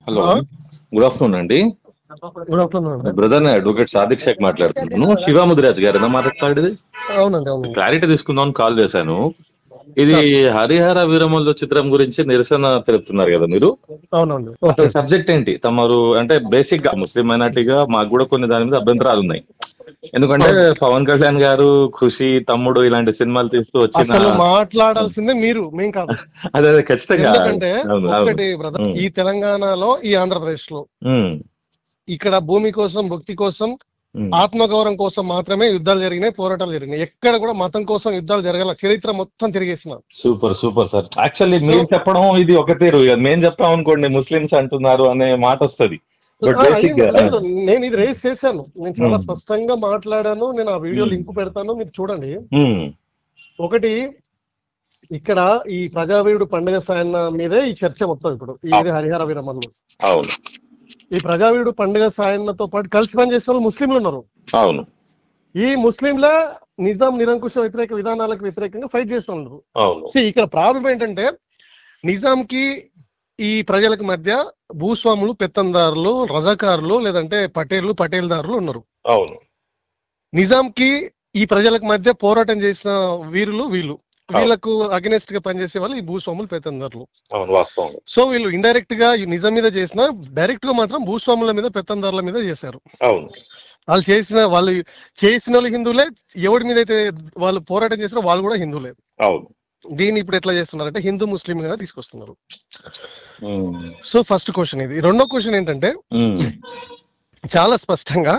Hello, good afternoon అండి. Good afternoon. Brother, నేను advocate Sadiq Sheikh మాట్లాడుతున్నాను. శివాముదిరాజ్ గారేనా మాట్లాడేది? అవునండి, అవునండి. క్లారిటీ తీసుకుందామని కాల్ చేశాను. ఇది హరిహర వీరమల్లు చిత్రం గురించి నిరసన తెలుపుతున్నారు కదా మీరు? అవునండి. అసలు సబ్జెక్ట్ ఏంటి? తమరు అంటే బేసిక్ గా ముస్లిం మైనార్టీగా మాకు కూడా కొన్ని దాని మీద అభ్యంతరాలు ఉన్నాయి. ఎందుకంటే పవన్ కళ్యాణ్ గారు, ఖుషి, తమ్ముడు ఇలాంటి సినిమాలు తీస్తూ వచ్చిన అసలు మాట్లాడాల్సిందే మీరు, మేం కాదు. అదే ఖచ్చితంగా. ఎందుకంటే ఒకటి బ్రదర్, ఈ తెలంగాణలో, ఈ ఆంధ్రప్రదేశ్ లో ఇక్కడ భూమి కోసం, భక్తి కోసం, ఆత్మగౌరవం కోసం మాత్రమే యుద్ధాలు జరిగినాయి, పోరాటాలు జరిగినాయి. ఎక్కడ కూడా మతం కోసం యుద్ధాలు జరగాల. చరిత్ర మొత్తం తిరిగేసినారు. Super super sir. యాక్చువల్లీ మీరు చెప్పడం ఇది ఒక తీరు, మేము చెప్పాం అనుకోండి ముస్లిమ్స్ అంటున్నారు అనే మాట వస్తుంది. నేను ఇది రేస్ చేశాను, నేను చాలా స్పష్టంగా మాట్లాడాను. నేను ఆ వీడియో లింక్ పెడతాను, మీరు చూడండి. ఒకటి, ఇక్కడ ఈ ప్రజావీరుడు పండుగ సాయన్న మీదే ఈ చర్చ మొత్తం. ఇప్పుడు ఇది హరిహర వీరమల్లు. అవును. ఈ ప్రజావీరుడు పండుగ సాయన్నతో పాటు కలిసి పనిచేసే వాళ్ళు ముస్లింలు ఉన్నారు. అవును. ఈ ముస్లింల నిజాం నిరంకుశ వ్యతిరేక విధానాలకు వ్యతిరేకంగా ఫైట్ చేస్తున్నారు. అవును. ఇక్కడ ప్రాబ్లం ఏంటంటే, నిజాంకి ఈ ప్రజలకు మధ్య భూస్వాములు, పెత్తందారులు, రజాకారులు, లేదంటే పటేళ్లు, పటేల్దారులు ఉన్నారు. అవును. నిజాంకి ఈ ప్రజలకు మధ్య పోరాటం చేసిన వీరులు వీళ్ళు. వీళ్ళకు అగెనెస్ట్ గా పనిచేసే వాళ్ళు ఈ భూస్వాములు, పెత్తందారులు. సో వీళ్ళు ఇండైరెక్ట్ గా ఈ నిజం మీద చేసిన, డైరెక్ట్ గా మాత్రం భూస్వాముల మీద, పెత్తందారుల మీద చేశారు. వాళ్ళు చేసిన వాళ్ళు హిందువులే. ఎవరి మీద అయితే వాళ్ళు పోరాటం చేసినా వాళ్ళు కూడా హిందువులే. దీన్ని ఇప్పుడు ఎట్లా చేస్తున్నారంటే హిందూ ముస్లిం గా తీసుకొస్తున్నారు. సో ఫస్ట్ క్వశ్చన్ ఇది. రెండో క్వశ్చన్ ఏంటంటే, చాలా స్పష్టంగా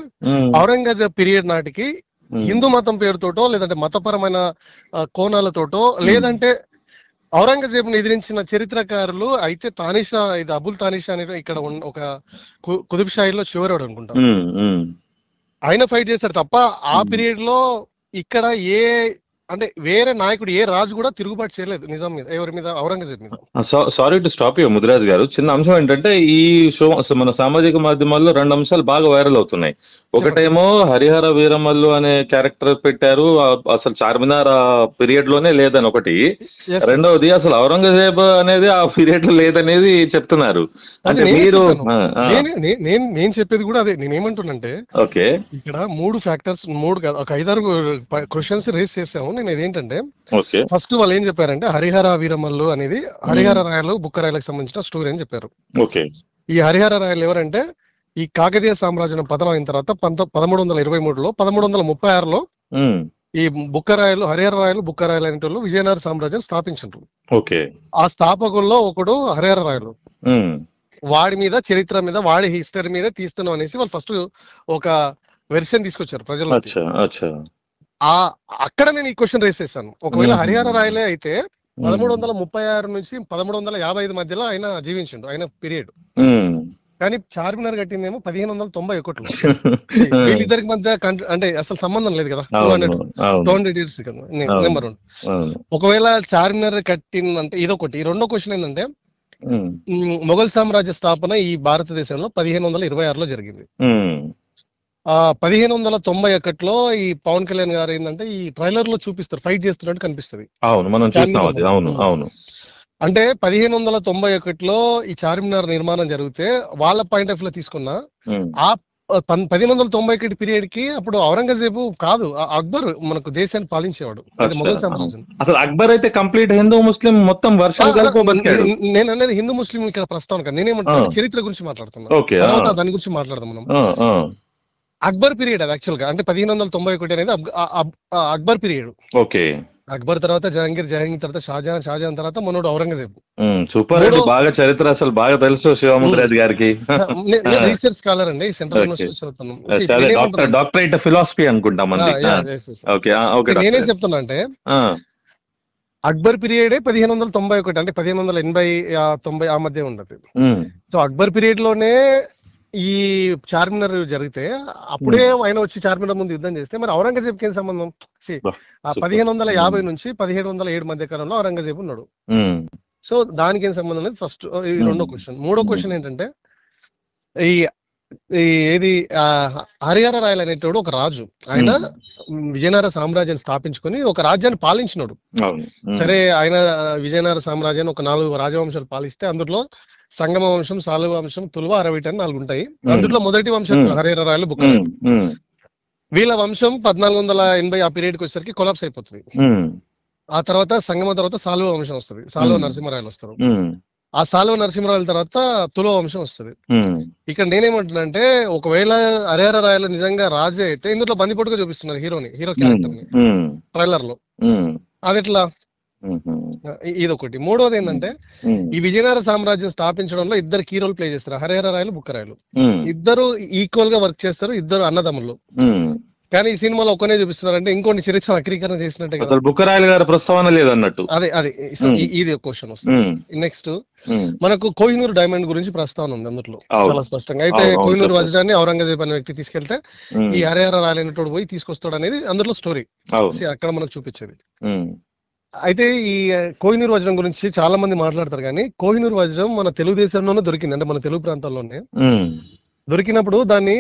ఔరంగజేబ్ పీరియడ్ నాటికి హిందూ మతం పేరుతోటో, లేదంటే మతపరమైన కోణాలతోటో, లేదంటే ఔరంగజేబుని ఎదిరించిన చరిత్రకారులు అయితే తానిషా, ఇది అబుల్ తానిషా అనే ఇక్కడ ఒక కుతుబ్ షాహీలో చివరోడు అనుకుంటా, ఆయన ఫైట్ చేశాడు తప్ప ఆ పీరియడ్ లో ఇక్కడ ఏ అంటే వేరే నాయకుడు, ఏ రాజు కూడా తిరుగుబాటు చేయలేదు నిజాం మీద, ఎవరి మీద, ఔరంగజేబ్ మీద. Sorry to stop you Mudiraj గారు. చిన్న అంశం ఏంటంటే, ఈ షో మన సామాజిక మాధ్యమాల్లో రెండు అంశాలు బాగా వైరల్ అవుతున్నాయి. ఒకటేమో హరిహర వీరమల్లు అనే క్యారెక్టర్ పెట్టారు, అసలు చార్మినార్ ఆ పీరియడ్ లోనే లేదని ఒకటి. రెండవది అసలు ఔరంగజేబ్ అనేది ఆ పీరియడ్ లో లేదనేది చెప్తున్నారు. అంటే మీరు నేను చెప్పేది కూడా అదే. నేనేమంటున్నంటే, ఓకే, ఇక్కడ మూడు ఫ్యాక్టర్స్, ఒక 5-6 క్వశ్చన్స్ రేస్ చేసాము. నేను ఇదేంటంటే, ఫస్ట్ వాళ్ళు ఏం చెప్పారంటే, హరిహర వీరమల్లు అనేది హరిహర రాయలు, బుక్కరాయలకు సంబంధించిన స్టోరీ అని చెప్పారు. ఈ హరిహర రాయలు ఎవరంటే, ఈ కాకతీయ సామ్రాజ్యం పతనం అయిన తర్వాత 1323లో 1336లో ఈ బుక్కరాయలు, హరిహర రాయలు, బుక్కరాయలు అనే వాళ్ళు విజయనగర సామ్రాజ్యం స్థాపించారు. ఆ స్థాపకుల్లో ఒకడు హరిహర రాయలు. వాడి మీద, చరిత్ర మీద, వాడి హిస్టరీ మీద తీస్తున్నాం అనేసి వాళ్ళు ఫస్ట్ ఒక వెర్షన్ తీసుకొచ్చారు ప్రజలు. అక్కడ నేను ఈ క్వశ్చన్ రేస్ చేశాను. ఒకవేళ హరిహర రాయలే అయితే 1336 నుంచి 1355 మధ్యలో ఆయన జీవించిండు, ఆయన పీరియడ్. కానీ చార్మినార్ కట్టిందేమో 1591లో. వీళ్ళిద్దరికి మధ్య అంటే అసలు సంబంధం లేదు కదా, 200 years కదా. నెంబర్ 1. ఒకవేళ చార్మినార్ కట్టిందంటే ఇదొకటి. రెండో క్వశ్చన్ ఏంటంటే, మొఘల్ సామ్రాజ్య స్థాపన ఈ భారతదేశంలో 1526లో జరిగింది. 1591లో ఈ పవన్ కళ్యాణ్ గారు ఏంటంటే, ఈ ట్రైలర్ లో చూపిస్తారు ఫైట్ చేస్తున్నట్టు కనిపిస్తుంది. అంటే 1591లో ఈ చార్మినార్ నిర్మాణం జరిగితే వాళ్ళ పాయింట్ ఆఫ్ లో తీసుకున్న ఆ 1591 పీరియడ్ కి అప్పుడు ఔరంగజేబు కాదు, అక్బర్ మనకు దేశాన్ని పాలించేవాడు. అది మొఘల్ సామ్రాజ్యం. అసలు అక్బర్ అయితే కంప్లీట్ హిందూ ముస్లిం మొత్తం నేను అనేది హిందూ ముస్లిం ఇక్కడ ప్రస్తావన కాదు. నేనేమంటాను, చరిత్ర గురించి మాట్లాడుతున్నా, తర్వాత దాని గురించి మాట్లాడదాం మనం. అక్బర్ పీరియడ్ అది యాక్చువల్ గా. అంటే 1591 అనేది అక్బర్ పీరియడ్. అక్బర్ తర్వాత జహాంగీర్, జహాంగీర్ తర్వాత షాజహాన్, షాజహాన్ తర్వాత మనోడు ఔరంగజేబ్. సూపర్, బాగా చరిత్ర అసలు బాగా తెలుసు శివముద్రాజ్ గారికి. రీసెర్చ్ స్కాలర్ అండి, సెంట్రల్ యూనివర్సిటీ చదువుతున్నాను, డాక్టరేట్ ఫిలాసఫీ అనుకుంటా. నేనేం చెప్తున్నా అంటే, అక్బర్ పీరియడే 1591, అంటే 1580-90 ఆ మధ్య ఉండదు. సో అక్బర్ పీరియడ్ లోనే ఈ చార్మినార్ జరిగితే అప్పుడే ఆయన వచ్చి చార్మినార్ ముందు యుద్ధం చేస్తే మరి ఔరంగజేబ్కి ఏం సంబంధం? 1550 నుంచి 1707 మధ్య కాలంలో ఔరంగజేబు ఉన్నాడు. సో దానికి ఏం సంబంధం లేదు. ఫస్ట్ ఈ రెండో క్వశ్చన్. మూడో క్వశ్చన్ ఏంటంటే, ఈ ఏది హరిహర రాయలు అనేటోడు ఒక రాజు. ఆయన విజయనగర సామ్రాజ్యాన్ని స్థాపించుకొని ఒక రాజ్యాన్ని పాలించినాడు. సరే, ఆయన విజయనగర సామ్రాజ్యాన్ని ఒక 4 రాజవంశాలు పాలిస్తే అందులో సంగమ వంశం, సాలువ వంశం, తులువ, అరవిట అని 4 ఉంటాయి. అందులో మొదటి వంశం హరిహర రాయలు, బుక్కరాయలు. వీళ్ళ వంశం 1480 ఆ పీరియడ్కి వచ్చేసరికి కొలాప్స్ అయిపోతుంది. ఆ తర్వాత సంగమ తర్వాత సాలువ వంశం వస్తుంది, సాలువ నరసింహరాయలు వస్తారు. ఆ సాలువ నరసింహరాయల తర్వాత తులువ వంశం వస్తుంది. ఇక్కడ నేనేమంటున్నానంటే ఒకవేళ హరిహర రాయలు నిజంగా రాజే అయితే ఇందులో బందిపోటుగా చూపిస్తున్నారు హీరో క్యారెక్టర్ ని ట్రైలర్ లో. అది ఎట్లా? ఇదొకటి. మూడోది ఏంటంటే ఈ విజయనగర సామ్రాజ్యం స్థాపించడంలో ఇద్దరు కీ రోల్ ప్లే చేస్తారు, హరిహర రాయలు, బుక్కరాయలు. ఇద్దరు ఈక్వల్ గా వర్క్ చేస్తారు, ఇద్దరు అన్నదమ్ములు. కానీ ఈ సినిమాలో ఒక్కనే చూపిస్తున్నారంటే ఇంకొన్ని చరిత్ర వక్రీకరణ చేసినట్టే కదా. బుక్కరాయలు గారి ప్రస్తావన లేదన్నట్టు. అదే ఇది ఒక క్వశ్చన్ వస్తుంది. నెక్స్ట్ మనకు కోహినూర్ డైమండ్ గురించి ప్రస్తావన ఉంది అందులో చాలా స్పష్టంగా. అయితే కోహినూర్ వజ్రాన్ని ఔరంగజేబ్ అనే వ్యక్తి తీసుకెళ్తే ఈ హరిహర రాయలైనటువంటి పోయి తీసుకొస్తాడు అనేది అందులో స్టోరీ అక్కడ మనకు చూపించేది. అయితే ఈ కోహినూర్ వజ్రం గురించి చాలా మంది మాట్లాడతారు, కానీ కోహినూర్ వజ్రం మన తెలుగుదేశంలోనే దొరికింది, అంటే మన తెలుగు ప్రాంతాల్లోనే దొరికినప్పుడు దాన్ని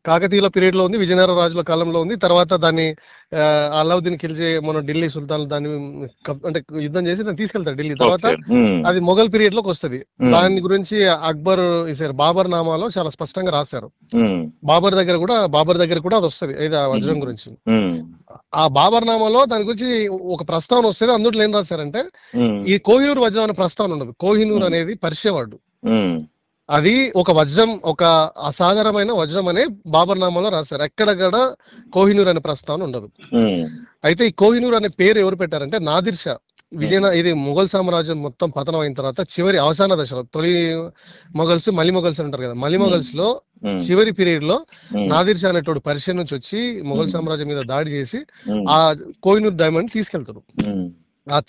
కాకతీయుల పీరియడ్ లో ఉంది, విజయనగర రాజుల కాలంలో ఉంది. తర్వాత దాన్ని అలావుద్దీన్ ఖిల్జీ మన ఢిల్లీ సుల్తాన్ దాన్ని అంటే యుద్ధం చేసి దాన్ని తీసుకెళ్తారు ఢిల్లీ. తర్వాత అది మొఘల్ పీరియడ్ లోకి వస్తుంది. దాని గురించి అక్బర్ బాబర్ నామాలో చాలా స్పష్టంగా రాశారు. బాబర్ దగ్గర కూడా అది వస్తుంది, ఇది ఆ వజ్రం గురించి. ఆ బాబర్ నామాలో దాని గురించి ఒక ప్రస్తావన వస్తుంది. అందులో ఏం రాశారంటే ఈ కోహినూర్ వజ్రం అనే ప్రస్తావన ఉండదు. కోహినూర్ అనేది పర్షియా వర్డ్. అది ఒక వజ్రం, ఒక అసాధారణమైన వజ్రం అనే బాబర్ నామాలో రాశారు. ఎక్కడక్కడ కోహినూర్ అనే ప్రస్తావన ఉండదు. అయితే ఈ కోహినూర్ అనే పేరు ఎవరు పెట్టారంటే నాదిర్ షా. ఇది మొఘల్ సామ్రాజ్యం మొత్తం పతనం అయిన తర్వాత చివరి అవసాన దశలో, తొలి మొఘల్స్ మలి మొఘల్స్ అంటారు కదా, మలి మొఘల్స్ లో చివరి పీరియడ్ లో నాదిర్ షా అనేటోడు పర్షియా నుంచి వచ్చి మొఘల్ సామ్రాజ్యం మీద దాడి చేసి ఆ కోహినూర్ డైమండ్ తీసుకెళ్తాడు.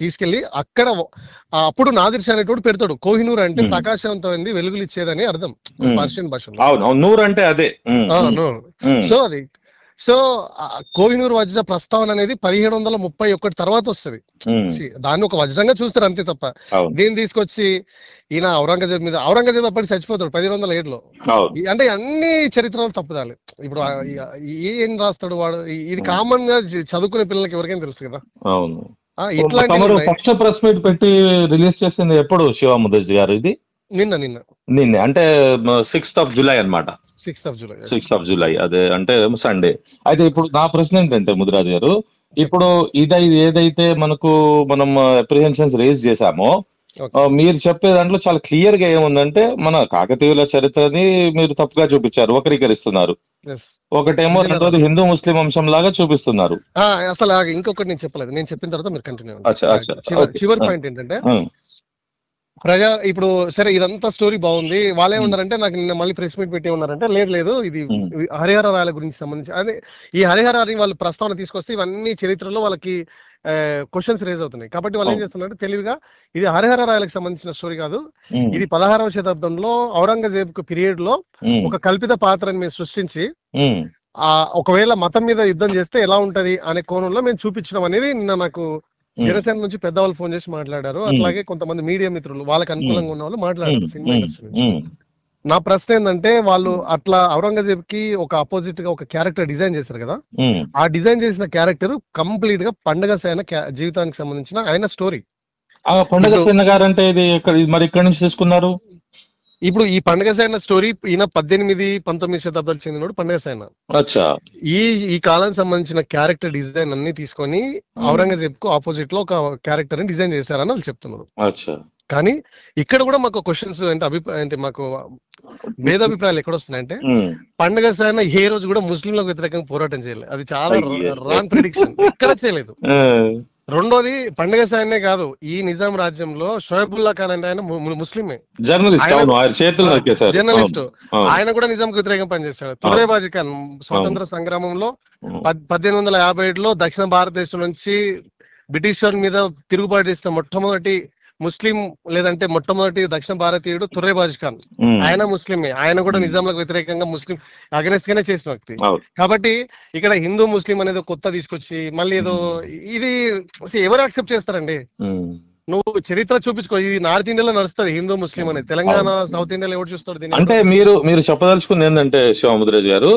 తీసుకెళ్లి అక్కడ అప్పుడు నాదిర్ షా అనేటోడు పెడతాడు. కోహినూర్ అంటే ప్రకాశవంతమైంది, వెలుగులు ఇచ్చేదని అర్థం పర్షియన్ భాషలో. నూర్ అంటే అదే. సో కోహినూర్ వజ్ర ప్రస్తావన అనేది 1731 తర్వాత వస్తుంది. దాన్ని ఒక వజ్రంగా చూస్తారు అంతే తప్ప దీన్ని తీసుకొచ్చి ఈయన ఔరంగజేబ్ అప్పటికి చచ్చిపోతాడు 1107లో. అంటే అన్ని చరిత్రలు తప్పుదాలి. ఇప్పుడు ఏం రాస్తాడు వాడు, ఇది కామన్ గా చదువుకునే పిల్లలకి ఎవరికైనా తెలుసు కదా. ఫస్ట్ ప్రెస్ మీట్ పెట్టి రిలీజ్ చేసింది ఎప్పుడు శివ ముదర్జీ గారు? ఇది నిన్న అంటే 6th of July అన్నమాట. 6th of July అదే అంటే సండే. అయితే ఇప్పుడు నా ప్రశ్న ఏంటంటే ముదిరాజు గారు, ఇప్పుడు ఏదైతే మనం అప్రిహెన్షన్స్ రేజ్ చేశామో మీరు చెప్పే దాంట్లో చాలా క్లియర్ గా ఏముందంటే మన కాకతీయుల చరిత్రని మీరు తప్పుగా చూపించారు, వక్రీకరిస్తున్నారు. ఒకటేమో రెండోది హిందూ ముస్లిం అంశం లాగా చూపిస్తున్నారు. అసలు ఇంకొకటి నేను చెప్పలేదు, నేను చెప్పిన తర్వాత మీరు కంటిన్యూ. చివరి పాయింట్ ఏంటంటే ఇప్పుడు సరే ఇదంతా స్టోరీ బాగుంది, వాళ్ళే ఉన్నారంటే నాకు నిన్న మళ్ళీ ప్రెస్ మీట్ పెట్టి ఉన్నారంటే లేదు ఇది హరిహర రాయల గురించి సంబంధించి. అదే ఈ హరిహర వాళ్ళు ప్రస్తావన తీసుకొస్తే ఇవన్నీ చరిత్రలో వాళ్ళకి క్వశ్చన్స్ రేజ్ అవుతున్నాయి. కాబట్టి వాళ్ళు ఏం చేస్తున్నారంటే తెలివిగా ఇది హరిహర రాయలకు సంబంధించిన స్టోరీ కాదు, ఇది 16వ శతాబ్దంలో ఔరంగజేబ్ పీరియడ్ లో ఒక కల్పిత పాత్రని మేము సృష్టించి ఒకవేళ మతం మీద యుద్ధం చేస్తే ఎలా ఉంటది అనే కోణంలో మేము చూపించడం అనేది నిన్న నాకు జనసేన నుంచి పెద్దవాళ్ళు ఫోన్ చేసి మాట్లాడారు. అట్లాగే కొంతమంది మీడియా మిత్రులు వాళ్ళకి అనుకూలంగా ఉన్న వాళ్ళు మాట్లాడారు సినిమా ఇండస్ట్రీ నుంచి. నా ప్రశ్న ఏంటంటే వాళ్ళు అట్లా ఔరంగజేబ్ కి ఒక అపోజిట్ గా ఒక క్యారెక్టర్ డిజైన్ చేశారు కదా, ఆ డిజైన్ చేసిన క్యారెక్టర్ కంప్లీట్ గా పండగ సేన జీవితానికి సంబంధించిన ఆయన స్టోరీ. పండగ సేన గారు అంటే ఇది మరి ఇక్కడ నుంచి తీసుకున్నారు. ఇప్పుడు ఈ పండగ సేన స్టోరీ ఈయన 18-19 శతాబ్దాలు చెందినోడు పండగ సేన. ఈ కాలానికి సంబంధించిన క్యారెక్టర్ డిజైన్ అన్ని తీసుకొని ఔరంగజేబ్ కు ఆపోజిట్ లో ఒక క్యారెక్టర్ ని డిజైన్ చేశారని వాళ్ళు చెప్తున్నారు. కానీ ఇక్కడ కూడా మాకు క్వశ్చన్స్ అంటే మాకు భేదాభిప్రాయాలు ఎక్కడ వస్తున్నాయంటే పండగ సేన ఏ రోజు కూడా ముస్లింలకు వ్యతిరేకంగా పోరాటం చేయలేదు, అది చాలా రాంగ్ ప్రిడిక్షన్, ఎక్కడ చేయలేదు. రెండోది పండగ సేనే కాదు, ఈ నిజాం రాజ్యంలో షోయబుల్లా ఖాన్ అంటే ఆయన ముస్లిమే, జర్నలిస్ట్. ఆయన కూడా నిజాంకి వ్యతిరేకంగా పనిచేస్తాడు. తుర్రేబాజీ ఖాన్ స్వతంత్ర సంగ్రామంలో 1857లో దక్షిణ భారతదేశం నుంచి బ్రిటిష్ వారి మీద తిరుగుబాటు చేసిన మొట్టమొదటి ముస్లిం లేదంటే మొట్టమొదటి దక్షిణ భారతీయుడు తుర్రేబాజీ ఖాన్. ఆయన ముస్లిమే, ఆయన కూడా నిజాంలకు వ్యతిరేకంగా ముస్లిం అగెనెస్ట్ గానే చేసిన వ్యక్తి. కాబట్టి ఇక్కడ హిందూ ముస్లిం అనేది కొత్త తీసుకొచ్చి మళ్ళీ ఏదో ఇది ఎవరు యాక్సెప్ట్ చేస్తారండి? నువ్వు చరిత్ర చూపించుకో, ఇది నార్త్ ఇండియాలో నడుస్తుంది హిందూ ముస్లిం అనేది, తెలంగాణ సౌత్ ఇండియాలో ఎవరు చూస్తాడు దీన్ని? అంటే మీరు చెప్పదలుచుకుంది ఏంటంటే శివముద్రాజ్ గారు,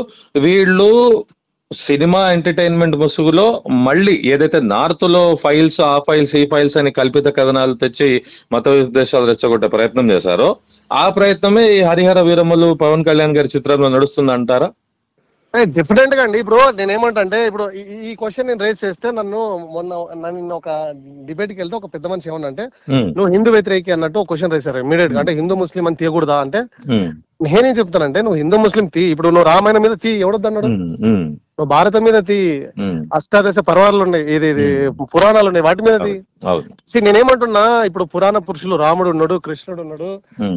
వీళ్ళు సినిమా ఎంటర్టైన్మెంట్ ముసుగులో మళ్ళీ ఏదైతే నార్త్ లో ఫైల్స్, ఆ ఫైల్స్, ఈ ఫైల్స్ అని కల్పిత కథనాలు తెచ్చి మత విద్వేషాలు రెచ్చగొట్టే ప్రయత్నం చేశారో ఆ ప్రయత్నమే ఈ హరిహర వీరమలు పవన్ కళ్యాణ్ గారి చిత్రంలో నడుస్తుంది అంటారా? డెఫినెట్ గా అండి. ఇప్పుడు నేనేమంటే ఇప్పుడు ఈ క్వశ్చన్ నేను రేస్ చేస్తే నన్ను ఒక డిబేట్ కి వెళ్తే ఒక పెద్ద మనిషి ఏమన్నా నువ్వు హిందూ వ్యతిరేకి అన్నట్టు ఒక క్వశ్చన్ రేసారు ఇమీడియట్ గా. అంటే హిందూ ముస్లిం అని తీయకూడదా అంటే నేనేం చెప్తానంటే నువ్వు హిందూ ముస్లిం తీ, ఇప్పుడు నువ్వు రామాయణం మీద తీ, ఎవడొద్దన్నాడు? నువ్వు భారతం మీద తీ, అష్టాదశ పర్వాలు ఉన్నాయి, ఇది పురాణాలు ఉన్నాయి, వాటి మీద తీ. నేనేమంటున్నా, ఇప్పుడు పురాణ పురుషులు రాముడు ఉన్నాడు, కృష్ణుడు ఉన్నాడు,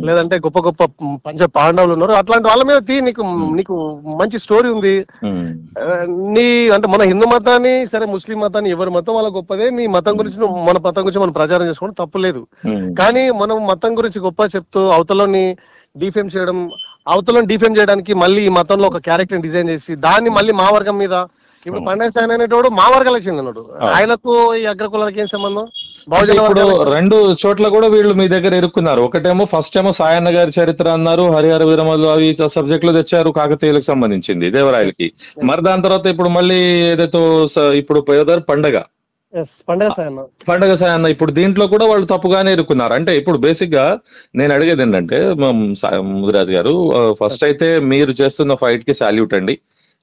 లేదంటే గొప్ప గొప్ప పంచ పాండవులు ఉన్నారు, అట్లాంటి వాళ్ళ మీద తీ. నీకు మంచి స్టోరీ ఉంది. నీ అంటే మన హిందూ మతాన్ని సరే, ముస్లిం మతాన్ని, ఎవరి మతం వాళ్ళ గొప్పదే. నీ మతం గురించి మన మతం గురించి మనం ప్రచారం చేసుకోవడం తప్పు లేదు. కానీ మనం మతం గురించి గొప్ప చెప్తూ అవతలని డిఫేమ్ చేయడం, అవతలను డిఫేమ్ చేయడానికి మళ్ళీ ఈ మతంలో ఒక క్యారెక్టర్ డిజైన్ చేసి దాన్ని మళ్ళీ మా వర్గం మీద, ఇప్పుడు పండగ సాయన్ అనేటోడు మా వర్గాలకు చెందినడు, ఆయనకు ఈ అగ్రకులాలకు ఏం సంబంధం? ఇప్పుడు రెండు చోట్ల కూడా వీళ్ళు మీ దగ్గర ఇరుక్కున్నారు. ఒకటేమో ఫస్ట్ ఏమో సాయన్న గారి చరిత్ర అన్నారు, హరిహర వీరమలు అవి సబ్జెక్టులు తెచ్చారు కాకతీయులకు సంబంధించింది, దేవరాయలకి. మరి దాని తర్వాత ఇప్పుడు మళ్ళీ ఏదైతే ఇప్పుడు పోయేదారు పండగ సాయన్న, ఇప్పుడు దీంట్లో కూడా వాళ్ళు తప్పుగానే ఇరుక్కున్నారు. అంటే ఇప్పుడు బేసిక్ గా నేను అడిగేది ఏంటంటే ముదిరాజ్ గారు, ఫస్ట్ అయితే మీరు చేస్తున్న ఫైట్ కి సాల్యూట్ అండి.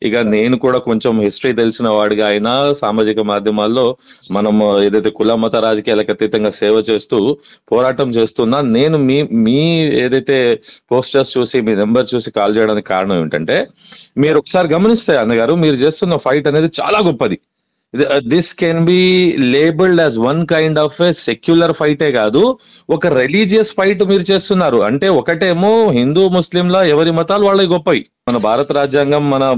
ఇక నేను కూడా కొంచెం హిస్టరీ తెలిసిన వాడిగా అయినా సామాజిక మాధ్యమాల్లో మనం ఏదైతే కుల మత రాజకీయాలకు అతీతంగా సేవ చేస్తూ పోరాటం చేస్తున్నా, నేను మీ ఏదైతే పోస్టర్స్ చూసి మీ నెంబర్ చూసి కాల్ చేయడానికి కారణం ఏంటంటే, మీరు ఒకసారి గమనిస్తే అన్నగారు, మీరు చేస్తున్న ఫైట్ అనేది చాలా గొప్పది. This can be labelled as one kind of a secular ఫైటే కాదు, ఒక రిలీజియస్ ఫైట్ మీరు చేస్తున్నారు. అంటే ఒకటేమో హిందూ ముస్లింల ఎవరి మతాలు వాళ్ళవి గొప్పవి. మన భారత రాజ్యాంగం, మన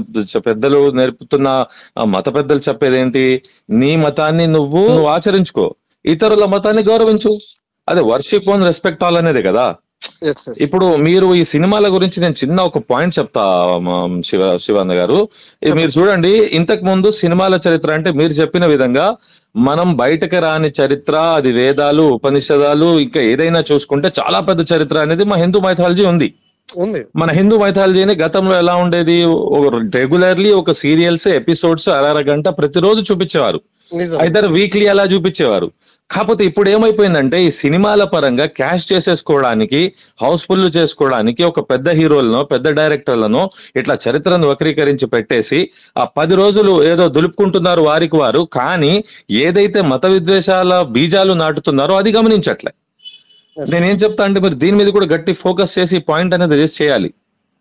పెద్దలు నేర్పుతున్న మత పెద్దలు చెప్పేది ఏంటి? నీ మతాన్ని నువ్వు ఆచరించుకో, ఇతరుల మతాన్ని గౌరవించు, అదే వర్షిప్ ఆన్ రెస్పెక్ట్ ఆల్ అనేది కదా. ఇప్పుడు మీరు ఈ సినిమాల గురించి నేను చిన్న ఒక పాయింట్ చెప్తా శివానంద గారు. మీరు చూడండి, ఇంతకు ముందు సినిమాల చరిత్ర అంటే మీరు చెప్పిన విధంగా మనం బయటకు రాని చరిత్ర, అది వేదాలు, ఉపనిషదాలు, ఇంకా ఏదైనా చూసుకుంటే చాలా పెద్ద చరిత్ర అనేది మా హిందూ మైథాలజీ ఉంది. మన హిందూ మైథాలజీని గతంలో ఎలా ఉండేది, రెగ్యులర్లీ ఒక సీరియల్స్ ఎపిసోడ్స్ అర గంట ప్రతిరోజు చూపించేవారు, అయితే వీక్లీ అలా చూపించేవారు. కాకపోతే ఇప్పుడు ఏమైపోయిందంటే, ఈ సినిమాల పరంగా క్యాష్ చేసేసుకోవడానికి, హౌస్ఫుల్ చేసుకోవడానికి ఒక పెద్ద హీరోలను, పెద్ద డైరెక్టర్లను ఇట్లా చరిత్రను వక్రీకరించి పెట్టేసి ఆ 10 రోజులు ఏదో దులుపుకుంటున్నారు వారికి వారు. కానీ ఏదైతే మత విద్వేషాల బీజాలు నాటుతున్నారో అది గమనించట్లే. నేనేం చెప్తా అంటే, మరి దీని మీద కూడా గట్టి ఫోకస్ చేసి పాయింట్ అనేది రేస్ చేయాలి.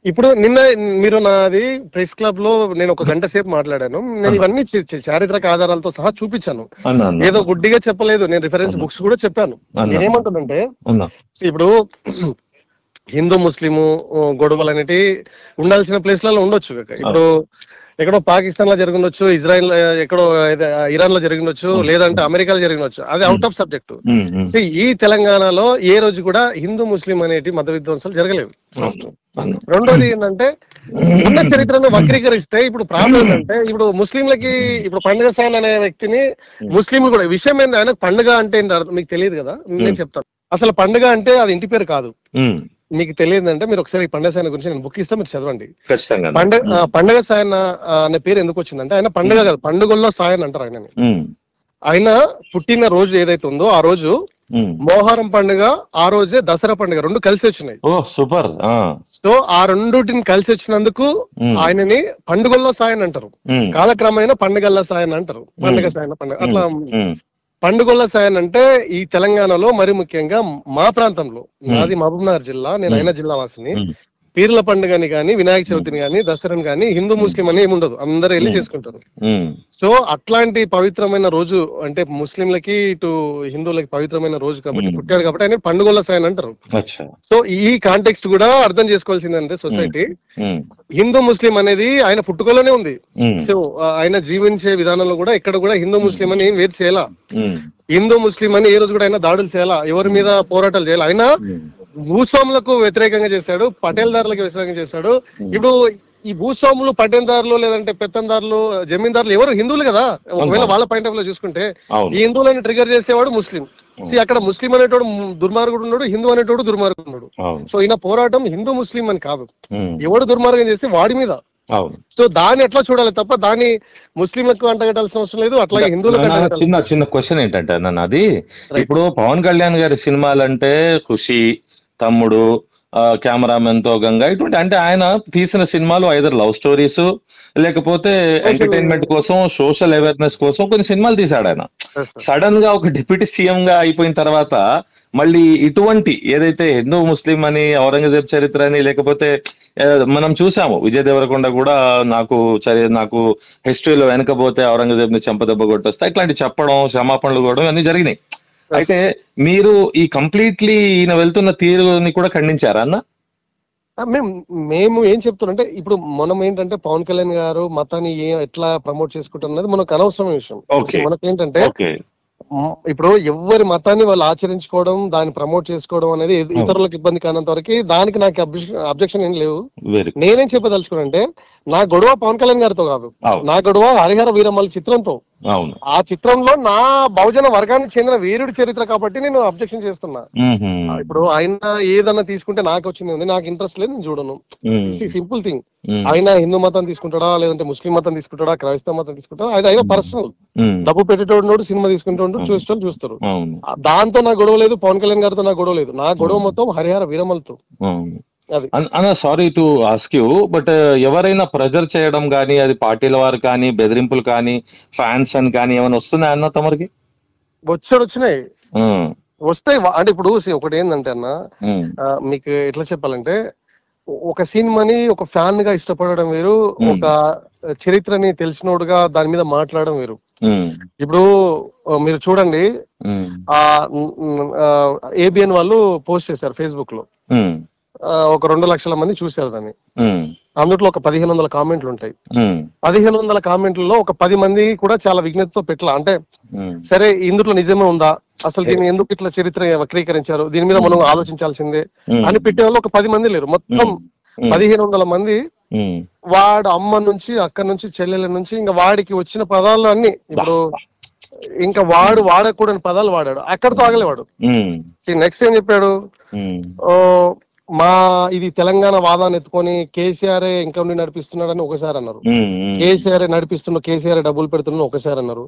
ఇప్పుడు నిన్న మీరు నాది ప్రెస్ క్లబ్ లో నేను ఒక గంట సేపు మాట్లాడాను. నేను ఇవన్నీ చారిత్రక ఆధారాలతో సహా చూపించాను, ఏదో గుడ్డిగా చెప్పలేదు. నేను రిఫరెన్స్ బుక్స్ కూడా చెప్పాను. నేనేమంటానంటే, ఇప్పుడు హిందూ ముస్లిము గొడవలు అనేటి ఉండాల్సిన ప్లేస్లలో ఉండొచ్చు. ఇప్పుడు ఎక్కడో పాకిస్తాన్ లో జరిగిండొచ్చు, ఇజ్రాయెల్ ఎక్కడో ఇరాన్ లో జరిగిండొచ్చు, లేదంటే అమెరికాలో జరిగిండొచ్చు, అది అవుట్ ఆఫ్ సబ్జెక్ట్. ఈ తెలంగాణలో ఏ రోజు కూడా హిందూ ముస్లిం అనేటి మత విధ్వంసాలు జరగలేవు. ఫస్ట్. రెండోది ఏంటంటే, ఉన్న చరిత్రను వక్రీకరిస్తే ఇప్పుడు ప్రాబ్లం ఏంటంటే, ఇప్పుడు ముస్లింలకి ఇప్పుడు పండుగ సాయన్ అనే వ్యక్తిని ముస్లింలు కూడా విషయం ఏంటి, ఆయనకు పండుగ అంటే మీకు తెలియదు కదా. నేను చెప్తాను, అసలు పండుగ అంటే అది ఇంటి పేరు కాదు. మీకు తెలియదంటే మీరు ఒకసారి ఈ పండుగ సాయన గురించి నేను బుక్ ఇస్తే మీరు చదవండి. పండుగ సాయన అనే పేరు ఎందుకు వచ్చిందంటే, ఆయన పండుగ కాదు, పండుగల్లో సాయన్ అంటారు ఆయనని. ఆయన పుట్టిన రోజు ఏదైతే ఉందో ఆ రోజు మోహరం పండుగ, ఆ రోజే దసరా పండుగ, రెండు కలిసి వచ్చినాయి. సూపర్. సో ఆ రెండుటిని కలిసి వచ్చినందుకు ఆయనని పండుగల్లో సాయన్ అంటారు. కాలక్రమేణా పండుగల్లో సాయన్ అంటారు, పండుగ సాయన పండుగ అట్లా. పండుగల సాయన్ అంటే ఈ తెలంగాణలో మరి ముఖ్యంగా మా ప్రాంతంలో, నాది మహబూబ్నగర్ జిల్లా, నేను అయినా జిల్లా వాసిని, పీర్ల పండుగని కానీ, వినాయక చవితిని కానీ, దసరాని కానీ హిందూ ముస్లిం అని ఏమి ఉండదు, అందరూ వెళ్ళి చేసుకుంటారు. సో అట్లాంటి పవిత్రమైన రోజు అంటే ముస్లింలకి ఇటు హిందువులకి పవిత్రమైన రోజు కాబట్టి పుట్టాడు కాబట్టి ఆయన పండుగల సాయన్ అంటారు. సో ఈ కాంటెక్స్ట్ కూడా అర్థం చేసుకోవాల్సిందంటే, సొసైటీ హిందూ ముస్లిం అనేది ఆయన పుట్టుకలోనే ఉంది. సో ఆయన జీవించే విధానంలో కూడా ఇక్కడ కూడా హిందూ ముస్లిం అని వేరు చేయాల, హిందూ ముస్లిం అని ఏ రోజు కూడా ఆయన దాడులు చేయాలా, ఎవరి మీద పోరాటాలు చేయాలి. ఆయన భూస్వాములకు వ్యతిరేకంగా చేశాడు, పటేల్దారులకు వ్యతిరేకంగా చేశాడు. ఇప్పుడు ఈ భూస్వాములు, పటేల్దారులు, లేదంటే పెత్తందారులు, జమీందారులు ఎవరు హిందువులు కదా. ఒకవేళ వాళ్ళ పాయింట్ ఆఫ్ లో చూసుకుంటే ఈ హిందువులను ట్రిగర్ చేసేవాడు ముస్లిం. అక్కడ ముస్లిం అనేటోడు దుర్మార్గుడు ఉన్నాడు, హిందూ అనేటోడు దుర్మార్గుడు ఉన్నాడు. సో ఈయన పోరాటం హిందూ ముస్లిం అని కాదు, ఎవడు దుర్మార్గం చేస్తే వాడి మీద. సో దాన్ని ఎట్లా చూడాలి తప్ప దాన్ని ముస్లింలకు అంటగట్టాల్సిన అవసరం లేదు, అట్లాగే హిందువులకు. చిన్న క్వశ్చన్ ఏంటంటే నన్ను అది ఇప్పుడు పవన్ కళ్యాణ్ గారి సినిమాలంటే ఖుషి, తమ్ముడు, కెమెరామెన్ తో గంగా ఇటువంటి అంటే ఆయన తీసిన సినిమాలు ఐదర్ లవ్ స్టోరీస్ లేకపోతే ఎంటర్టైన్మెంట్ కోసం, సోషల్ అవేర్నెస్ కోసం కొన్ని సినిమాలు తీశాడు ఆయన. సడన్ గా ఒక డిప్యూటీ సీఎం గా అయిపోయిన తర్వాత మళ్ళీ ఇటువంటి ఏదైతే హిందూ ముస్లిం అని, ఔరంగజేబ్ చరిత్ర అని, లేకపోతే మనం చూసాము విజయ్ దేవరకొండ కూడా నాకు హిస్టరీలో వెనకపోతే ఔరంగజేబ్ ని చెంపదెబ్బ కొట్టొస్తా ఇట్లాంటి చెప్పడం, క్షమాపణలు కూడా అన్ని జరిగినాయి. అయితే మీరు ఈ కంప్లీట్లీ ఈయన వెళ్తున్న తీరుని కూడా ఖండించారా అన్న? మేము ఏం చెప్తున్నాం ఇప్పుడు మనం ఏంటంటే పవన్ కళ్యాణ్ గారు మతాన్ని ఎట్లా ప్రమోట్ చేసుకుంటున్నది మనకు అనవసరమైన విషయం. మనకు ఏంటంటే ఇప్పుడు ఎవరి మతాన్ని వాళ్ళు ఆచరించుకోవడం, దాన్ని ప్రమోట్ చేసుకోవడం అనేది ఇతరులకు ఇబ్బంది కానంత వరకు దానికి నాకు అబ్జెక్షన్ ఏం లేవు. నేనేం చెప్పదలుచుకున్నానంటే నా గొడవ పవన్ కళ్యాణ్ గారితో కాదు, నా గొడవ హరిహర వీరమల్లు చిత్రంతో. ఆ చిత్రంలో నా బహుజన వర్గానికి చెందిన వీరుడి చరిత్ర కాబట్టి నేను అబ్జెక్షన్ చేస్తున్నా. ఇప్పుడు ఆయన ఏదన్నా తీసుకుంటే నాకు వచ్చింది ఉంది, నాకు ఇంట్రెస్ట్ లేదు, నేను చూడను. Simple thing. ఆయన హిందూ మతం తీసుకుంటాడా, లేదంటే ముస్లిం మతం తీసుకుంటాడా, క్రైస్తవ మతం తీసుకుంటాడా, అది అయినా పర్సనల్. డబ్బు పెట్టేటోడు సినిమా తీసుకుంటూ చూస్తారు. దాంతో నా గొడవ లేదు, పవన్ కళ్యాణ్ గారితో నా గొడవ లేదు. నా గొడవ మొత్తం హరిహర వీరమల్తో. అన్న sorry to ask you, but ఎవరైనా ప్రెజర్ చేయడం కానీ, అది పార్టీల వారు కానీ, బెదిరింపులు కానీ, ఫ్యాన్స్ అని కానీ ఏమైనా వస్తున్నాయి అన్న తమరికి? వచ్చినాయి, వస్తాయి. అంటే ఇప్పుడు ఒకటి ఏంటంటే అన్న, మీకు ఎట్లా చెప్పాలంటే ఒక సినిమాని ఒక ఫ్యాన్ గా ఇష్టపడడం వేరు, ఒక చరిత్రని తెలిసినోడుగా దాని మీద మాట్లాడడం వేరు. ఇప్పుడు మీరు చూడండి, ఏబిఎన్ వాళ్ళు పోస్ట్ చేశారు ఫేస్బుక్ లో, ఒక 2 లక్షల మంది చూశారు దాన్ని. అందులో ఒక 1500 కామెంట్లు ఉంటాయి. 1500 కామెంట్లలో ఒక 10 మంది కూడా చాలా విజ్ఞతతో పెట్టాల. అంటే సరే ఇందులో నిజమే ఉందా, అసలు దీన్ని ఎందుకు ఇట్లా చరిత్ర వక్రీకరించారు, దీని మీద మనం ఆలోచించాల్సిందే అని పెట్టే వాళ్ళు ఒక 10 మంది లేరు. మొత్తం 1500 మంది వాడు అమ్మ నుంచి, అక్క నుంచి, చెల్లెల నుంచి ఇంకా వాడికి వచ్చిన పదాలు అన్ని, ఇప్పుడు ఇంకా వాడు వాడకూడని పదాలు వాడాడు. అక్కడితో ఆగలేవాడు. నెక్స్ట్ ఏం చెప్పాడు, ఇది తెలంగాణ వాదాన్ని ఎత్తుకొని కేసీఆర్ ఇంకా నడిపిస్తున్నాడని ఒకసారి అన్నారు. కేసీఆర్ నడిపిస్తున్న, కేసీఆర్ డబ్బులు పెడుతున్నా ఒకసారి అన్నారు.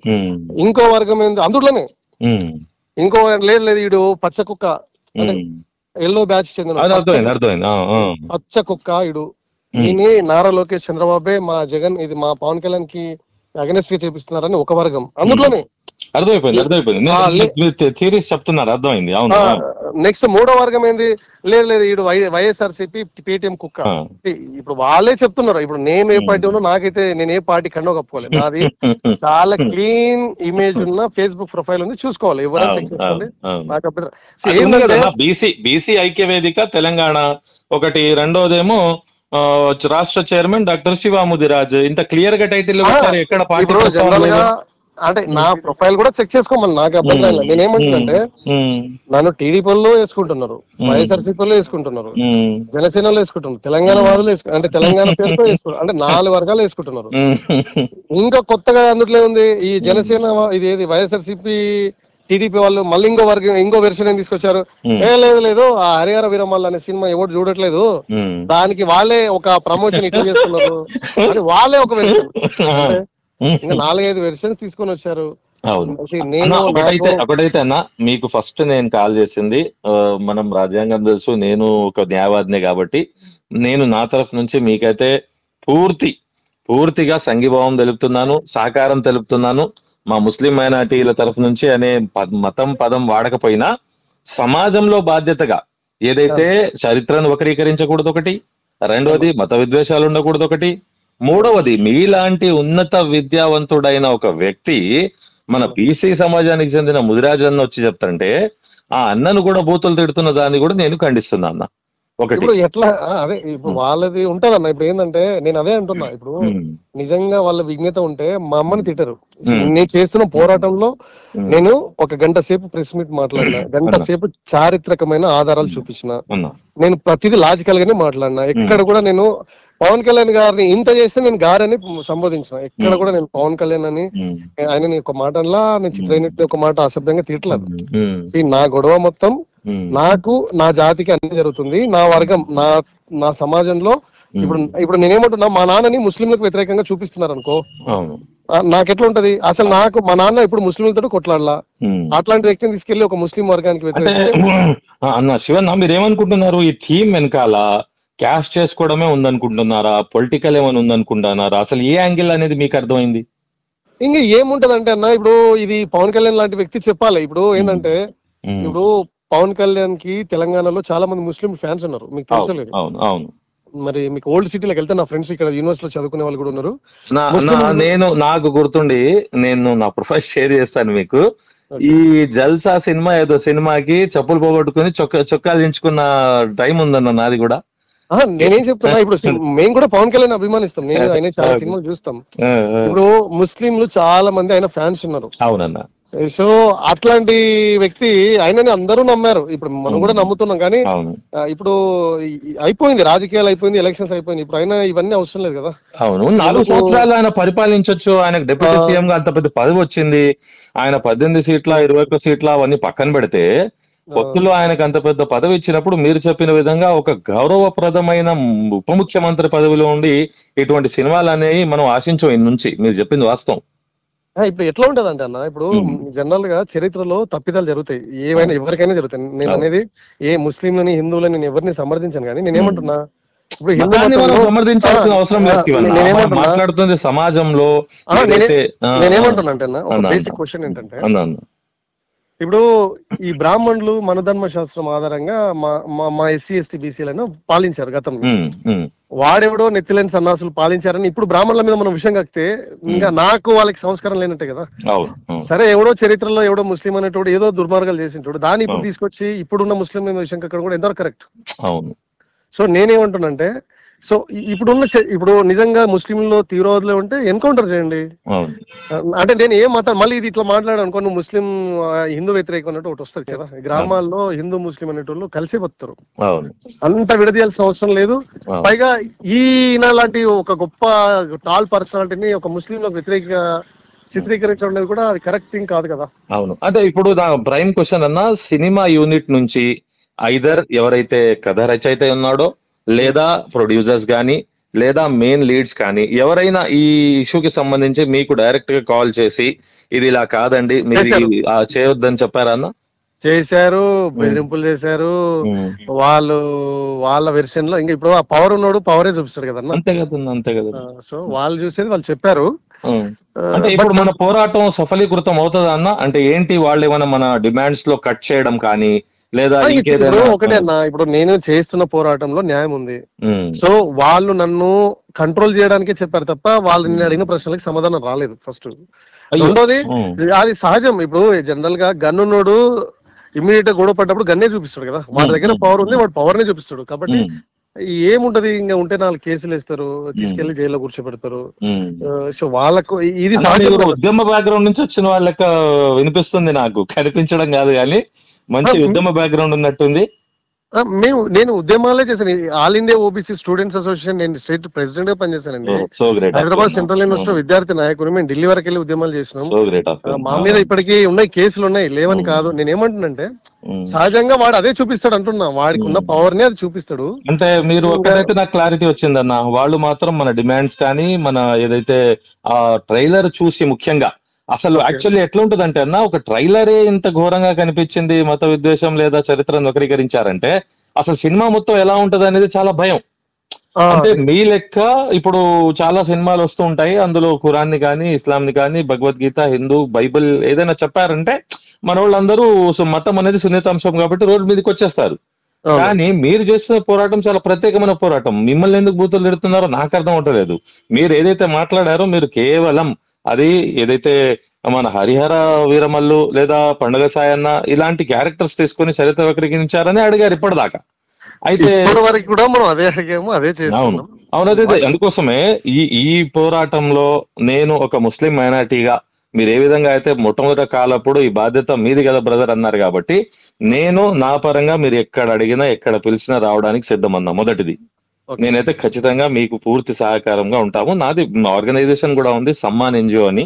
ఇంకో వర్గం ఏంది అందులోనే, ఇంకో లేదు వీడు పచ్చ కుక్క అంటే ఎల్లో బ్యాచ్ చెందిన పచ్చ కుక్క ఇడు, ఈయన నారా లోకేష్ చంద్రబాబే మా జగన్ ఇది మా పవన్ కళ్యాణ్ కి అగెనెస్ట్ గా చేపిస్తున్నారని ఒక వర్గం అందులోనే. అర్థమైంది. నెక్స్ట్ మూడో వర్గం ఏంది, లేదు వీడు వైఎస్ఆర్సీపీ పేటిఎం కుక్క. ఇప్పుడు వాళ్ళే చెప్తున్నారు. ఇప్పుడు నేను ఏ పార్టీ ఉన్నా, నాకైతే నేను ఏ పార్టీ కండో కప్పుకోలేదు. నాది చాలా క్లీన్ ఇమేజ్ ఉన్న ఫేస్బుక్ ప్రొఫైల్ ఉంది, చూసుకోవాలి, ఎవరైనా చెక్ చేసుకోండి. నాకు బీసీ ఐక్య వేదిక తెలంగాణ ఒకటి, రెండోదేమో రాష్ట్ర చైర్మన్ డాక్టర్ శివాముదిరాజ్. ఇంత క్లియర్ గా టైటిల్ ఎక్కడ పార్టీ అంటే నా ప్రొఫైల్ కూడా చెక్ చేసుకోమని నాకు అభ్యంతరం లేదు. నేనేమంటున్నానంటే నన్ను టీడీపీలో వేసుకుంటున్నారు, వైఎస్ఆర్సీపీలో వేసుకుంటున్నారు, జనసేనలో వేసుకుంటున్నారు, తెలంగాణ వాదులు అంటే తెలంగాణ పేరుతో వేసుకుంటారు. అంటే 4 వర్గాలు వేసుకుంటున్నారు. ఇంకా కొత్తగా అందులో ఉంది ఈ జనసేన, ఇది ఏది వైఎస్ఆర్సీపీ టీడీపీ వాళ్ళు మళ్ళీ ఇంకో వెర్షన్ ఏం తీసుకొచ్చారు. లేదు ఆ హరిహర వీరమల్లు అనే సినిమా ఎవరు చూడట్లేదు, దానికి వాళ్ళే ఒక ప్రమోషన్ ఇట్లా చేస్తున్నారు అని వాళ్ళే ఒక వెర్షన్, ఇంకా 4-5 వెర్షన్స్ తీసుకొని వచ్చారు. ఒకటైతే అన్న, మీకు ఫస్ట్ నేను కాల్ చేసింది, మనం రాజ్యాంగం తెలుసు, నేను ఒక న్యాయవాదినే కాబట్టి నేను నా తరఫు నుంచి మీకైతే పూర్తిగా సంఘీభావం తెలుపుతున్నాను, సహకారం తెలుపుతున్నాను. మా ముస్లిం మైనారిటీల తరఫు నుంచి అనే మతం పదం వాడకపోయినా సమాజంలో బాధ్యతగా ఏదైతే చరిత్రను వక్రీకరించకూడదు ఒకటి, రెండవది మత విద్వేషాలు ఉండకూడదు ఒకటి, మూడవది మీలాంటి ఉన్నత విద్యావంతుడైన ఒక వ్యక్తి మన బీసీ సమాజానికి చెందిన ముదిరాజ్ అన్న వచ్చి చెప్తుంటే ఆ అన్నను కూడా బూతులు తిడుతున్న దాన్ని కూడా నేను ఖండిస్తున్నా అన్న. ఇప్పుడు ఎట్లా అదే ఇప్పుడు వాళ్ళది ఉంటదన్న. ఇప్పుడు ఏంటంటే నేను అదే అంటున్నా, ఇప్పుడు నిజంగా వాళ్ళ విజ్ఞత ఉంటే మా అమ్మని తిట్టరు. నేను చేస్తున్న పోరాటంలో నేను 1 గంట సేపు ప్రెస్ మీట్ మాట్లాడినా, 1 గంట సేపు చారిత్రకమైన ఆధారాలు చూపించిన, నేను ప్రతిదీ లాజికల్ గానే మాట్లాడినా. ఎక్కడ కూడా నేను పవన్ కళ్యాణ్ గారిని ఇంత చేస్తే నేను గారని సంబోధించిన, ఎక్కడ కూడా నేను పవన్ కళ్యాణ్ అని ఆయన ఒక మాటలా నేను చిత్రహిని ఒక మాట అసభ్యంగా తిట్టలేదు. నా గొడవ మొత్తం నాకు, నా జాతికి అన్ని జరుగుతుంది, నా వర్గం, నా సమాజంలో ఇప్పుడు నేనేమంటున్నా, మా నాన్నని ముస్లింలకు వ్యతిరేకంగా చూపిస్తున్నారు అనుకో, అవును, నాకెట్లా ఉంటది? అసలు నాకు మా నాన్న ఇప్పుడు ముస్లింలతో కొట్లాడలా, అట్లాంటి వ్యక్తిని తీసుకెళ్లి ఒక ముస్లిం వర్గానికి వ్యతిరేకంగా. అన్న శివన్న, మీరేమనుకుంటున్నారు? ఈ థీమ్ వెనకాల క్యాష్ చేసుకోవడమే ఉందనుకుంటున్నారా? పొలిటికల్ ఏమైనా ఉందనుకుంటున్నారా? అసలు ఏ యాంగిల్ అనేది మీకు అర్థమైంది? ఇంకా ఏముంటదంటే అన్న, ఇప్పుడు ఇది పవన్ కళ్యాణ్ లాంటి వ్యక్తి చెప్పాలి. ఇప్పుడు ఏంటంటే, ఇప్పుడు పవన్ కళ్యాణ్ కి తెలంగాణలో చాలా మంది ముస్లిం ఫ్యాన్స్ ఉన్నారు, మీకు తెలుసలేదు? అవును. మరి మీకు ఓల్డ్ సిటీలోకి వెళ్తే నా ఫ్రెండ్స్ ఇక్కడ యూనివర్సిటీలో చదువుకునే వాళ్ళు కూడా ఉన్నారు. నాకు గుర్తుండి, నేను నా ప్రొఫైల్ షేర్ చేస్తాను మీకు. ఈ జల్సా సినిమా ఏదో సినిమాకి చెప్పులు పోగొట్టుకుని చొక్కాలు దించుకున్న టైం ఉందన్న నాది కూడా. నేనేం చెప్తున్నా, ఇప్పుడు మేము కూడా పవన్ కళ్యాణ్ అభిమానిస్తాం, నేను ఆయన చాలా సినిమాలు చూస్తాం. ఇప్పుడు ముస్లింలు చాలా మంది ఆయన ఫ్యాన్స్ ఉన్నారు. అవునన్నా. సో అట్లాంటి వ్యక్తి ఆయనని అందరూ నమ్మారు, ఇప్పుడు మనం కూడా నమ్ముతున్నాం. కానీ ఇప్పుడు అయిపోయింది, రాజకీయాలు అయిపోయింది, ఎలక్షన్స్ అయిపోయింది, ఇప్పుడు ఆయన ఇవన్నీ అవసరం లేదు కదా. అవును, 4 సంవత్సరాలు ఆయన పరిపాలించవచ్చు, ఆయనకు డిప్యూటీ సీఎం గా అంత పెద్ద పదవి వచ్చింది, ఆయన 18 సీట్ల 21 సీట్ల అవన్నీ పక్కన పెడితే, పొత్తులో ఆయనకు అంత పెద్ద పదవి ఇచ్చినప్పుడు మీరు చెప్పిన విధంగా ఒక గౌరవప్రదమైన ఉప ముఖ్యమంత్రి పదవిలో ఉండి ఇటువంటి సినిమాలు అనేవి మనం ఆశించాం ఇన్ని నుంచి. మీరు చెప్పింది వాస్తవం. ఇప్పుడు ఎట్లా ఉంటది అంటే అన్న, ఇప్పుడు జనరల్ గా చరిత్రలో తప్పిదాలు జరుగుతాయి, ఏవైనా ఎవరికైనా జరుగుతాయి. నేను అనేది ఏ ముస్లింలని హిందువులని నేను ఎవరిని సమర్థించాను, కానీ నేనేమంటున్నా, ఇప్పుడు సమర్థించాల్సిన అవసరం లేదు, మాట్లాడుతుంది సమాజంలో. నేనేమంటున్నా అంటే అన్న, ఒక బేసిక్ క్వశ్చన్ ఏంటంటే, ఇప్పుడు ఈ బ్రాహ్మణులు మనధర్మ శాస్త్రం ఆధారంగా మా ఎస్సీ ఎస్టీ బీసీలను పాలించారు గతంలో. వాడెవడో నెత్తిలేని సన్నాసులు పాలించారని ఇప్పుడు బ్రాహ్మణుల మీద మనం విషయం కక్కితే ఇంకా నాకు వాళ్ళకి సంస్కారం లేనట్టే కదా. సరే, ఎవడో చరిత్రలో ఎవడో ముస్లిం అనేటోడు ఏదో దుర్మార్గాలు చేసింటాడు, దాన్ని ఇప్పుడు తీసుకొచ్చి ఇప్పుడున్న ముస్లిం మీద విషయం కక్కడం కూడా ఎంతవరకు కరెక్ట్? సో నేనేమంటున్నానంటే, సో ఇప్పుడు నిజంగా ముస్లింలో తీవ్రవాదులు ఉంటే ఎన్కౌంటర్ చేయండి. అంటే నేను ఏం మాత్రం మళ్ళీ ఇది ఇట్లా మాట్లాడాను అనుకో, నువ్వు ముస్లిం హిందూ వ్యతిరేకం అన్నట్టు ఒకటి వస్తుంది కదా. గ్రామాల్లో హిందూ ముస్లిం అనేటోళ్ళు కలిసి బతుకుతారు, అంత విడదీయాల్సిన అవసరం లేదు. పైగా ఈయన లాంటి ఒక గొప్ప టాల్ పర్సనాలిటీని ఒక ముస్లింలకు వ్యతిరేకంగా చిత్రీకరించడం అనేది కూడా అది కరెక్ట్ థింగ్ కాదు కదా. అవును, అంటే ఇప్పుడు నా ప్రైమ్ క్వశ్చన్ అన్న, సినిమా యూనిట్ నుంచి ఐదర్ ఎవరైతే కథ రచయిత ఉన్నాడో, లేదా ప్రొడ్యూసర్స్ కానీ, లేదా మెయిన్ లీడ్స్ కానీ, ఎవరైనా ఈ ఇష్యూకి సంబంధించి మీకు డైరెక్ట్ గా కాల్ చేసి ఇది ఇలా కాదండి మీరు చేయొద్దని చెప్పారా అన్న? చేశారు, బెదిరింపులు చేశారు. వాళ్ళ వెర్షన్ లో ఇంకా ఇప్పుడు ఆ పవర్ ఉన్నాడు, పవరే చూపిస్తాడు కదా. అంతే కదా. సో వాళ్ళు చూసేది వాళ్ళు చెప్పారు. అంటే ఇప్పుడు మన పోరాటం సఫలీకృతం అవుతుందా అన్న? అంటే ఏంటి, వాళ్ళు ఏమైనా మన డిమాండ్స్ లో కట్ చేయడం కానీ, లేదా ఒకటే అన్న, ఇప్పుడు నేను చేస్తున్న పోరాటంలో న్యాయం ఉంది. సో వాళ్ళు నన్ను కంట్రోల్ చేయడానికే చెప్పారు తప్ప వాళ్ళు నేను అడిగిన ప్రశ్నలకు సమాధానం రాలేదు. ఫస్ట్. రెండోది, అది సహజం. ఇప్పుడు జనరల్ గా గన్నున్నోడు ఇమ్మీడియట్ గా గొడవ పడ్డప్పుడు గన్నే చూపిస్తాడు కదా. వాడి దగ్గర పవర్ ఉంది, వాడు పవర్ నే చూపిస్తాడు. కాబట్టి ఏముంటది, ఇంకా ఉంటే 4 కేసులు వేస్తారు, తీసుకెళ్లి జైల్లో కూర్చోబెడతారు. సో వాళ్ళకు ఇది ఉద్యమ బ్యాక్గ్రౌండ్ నుంచి వచ్చిన వాళ్ళకి వినిపిస్తుంది, నాకు కనిపించడం కాదు కానీ మంచి ఉద్యమ బ్యాక్గ్రౌండ్ ఉన్నట్టుంది. నేను ఉద్యమాలే చేశాను. All India OBC students association నేను స్టేట్ ప్రెసిడెంట్ గా పనిచేశానండి. హైదరాబాద్ సెంట్రల్ యూనివర్సిటీ విద్యార్థి నాయకుడు. మేము ఢిల్లీ వరకు వెళ్ళి ఉద్యమాలు చేసినాం. మా మీద ఇప్పటికీ ఉన్నాయి కేసులు, ఉన్నాయి, లేవని కాదు. నేనేమంటున్నానంటే, సహజంగా వాడు అదే చూపిస్తాడు అంటున్నా, వాడికి ఉన్న పవర్ ని అది చూపిస్తాడు. అంటే మీరు ఒకటైతే నాకు క్లారిటీ వచ్చిందన్న, వాళ్ళు మాత్రం మన డిమాండ్స్ కానీ, మన ఏదైతే ఆ ట్రైలర్ చూసి ముఖ్యంగా అసలు యాక్చువల్లీ ఎట్లా ఉంటదంటే అన్న, ఒక ట్రైలరే ఇంత ఘోరంగా కనిపించింది, మత విద్వేషం లేదా చరిత్రను వక్రీకరించారంటే అసలు సినిమా మొత్తం ఎలా ఉంటది అనేది చాలా భయం. అంటే మీ లెక్క ఇప్పుడు చాలా సినిమాలు వస్తూ ఉంటాయి, అందులో ఖురాన్ ని కానీ, ఇస్లాం ని కానీ, భగవద్గీత, హిందూ, బైబిల్ ఏదైనా చెప్పారంటే మన వాళ్ళందరూ మతం అనేది సున్నితాంశం కాబట్టి రోడ్డు మీదకి వచ్చేస్తారు. కానీ మీరు చేస్తున్న పోరాటం చాలా ప్రత్యేకమైన పోరాటం. మిమ్మల్ని ఎందుకు బూతులు తిడుతున్నారో నాకు అర్థం అవట్లేదు. మీరు ఏదైతే మాట్లాడారో, మీరు కేవలం అది ఏదైతే మన హరిహర వీరమల్లు లేదా పండుగ సాయన్న ఇలాంటి క్యారెక్టర్స్ తీసుకొని చరిత్ర వక్రీకరించారని అడిగారు ఇప్పటిదాకా. అయితే కూడా మనం అదే అడిగాము, అదే చేస్తాము. అవునదే, అందుకోసమే ఈ పోరాటంలో నేను ఒక ముస్లిం మైనారిటీగా, మీరు ఏ విధంగా అయితే మొట్టమొదటి కాలప్పుడు ఈ బాధ్యత మీది కదా బ్రదర్ అన్నారు కాబట్టి, నేను నా పరంగా మీరు ఎక్కడ అడిగినా ఎక్కడ పిలిచినా రావడానికి సిద్ధమన్నా. మొదటిది, నేనైతే ఖచ్చితంగా మీకు పూర్తి సహకారంగా ఉంటాము. నాది ఆర్గనైజేషన్ కూడా ఉంది, సమ్మాన్ ఎన్జిఓ అని,